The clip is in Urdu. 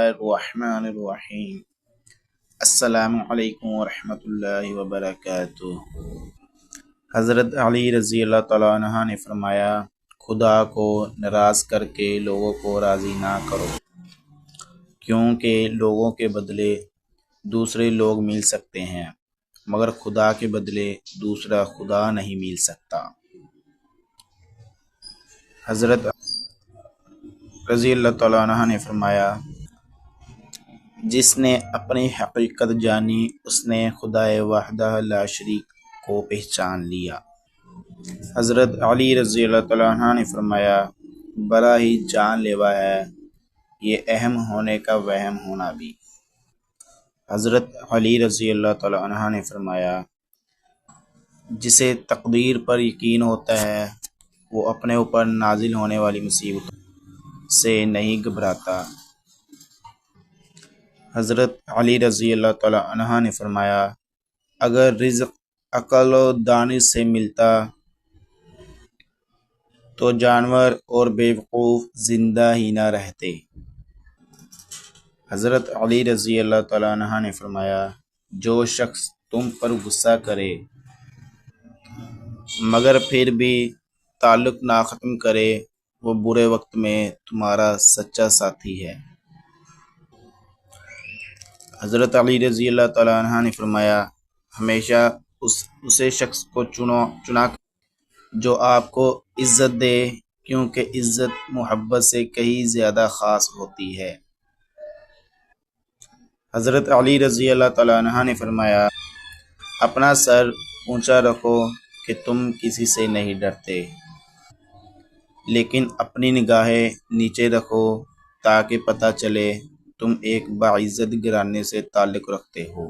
الرحمن الرحیم۔ السلام علیکم ورحمۃ اللہ وبرکاتہ۔ حضرت علی رضی اللہ تعالیٰ عنہ نے فرمایا، خدا کو ناراض کر کے لوگوں کو راضی نہ کرو، کیونکہ لوگوں کے بدلے دوسرے لوگ مل سکتے ہیں مگر خدا کے بدلے دوسرا خدا نہیں مل سکتا۔ حضرت رضی اللہ تعالیٰ عنہ نے فرمایا، جس نے اپنی حقیقت جانی اس نے خدا وحدہ لا شریک کو پہچان لیا۔ حضرت علی رضی اللہ تعالیٰ عنہ نے فرمایا، بڑا ہی جان لیوا ہے یہ اہم ہونے کا وہم ہونا بھی۔ حضرت علی رضی اللہ تعالیٰ عنہ نے فرمایا، جسے تقدیر پر یقین ہوتا ہے وہ اپنے اوپر نازل ہونے والی مصیبتوں سے نہیں گھبراتا۔ حضرت علی رضی اللہ تعالیٰ عنہ نے فرمایا، اگر رزق عقل و دانش سے ملتا تو جانور اور بیوقوف زندہ ہی نہ رہتے۔ حضرت علی رضی اللہ تعالیٰ عنہ نے فرمایا، جو شخص تم پر غصہ کرے مگر پھر بھی تعلق نہ ختم کرے وہ برے وقت میں تمہارا سچا ساتھی ہے۔ حضرت علی رضی اللہ تعالیٰ عنہ نے فرمایا، ہمیشہ اسے شخص کو چنا جو آپ کو عزت دے، کیونکہ عزت محبت سے کہیں زیادہ خاص ہوتی ہے۔ حضرت علی رضی اللہ تعالیٰ عنہ نے فرمایا، اپنا سر اونچا رکھو کہ تم کسی سے نہیں ڈرتے، لیکن اپنی نگاہیں نیچے رکھو تاکہ پتہ چلے تم ایک باعزت گھرانے سے تعلق رکھتے ہو۔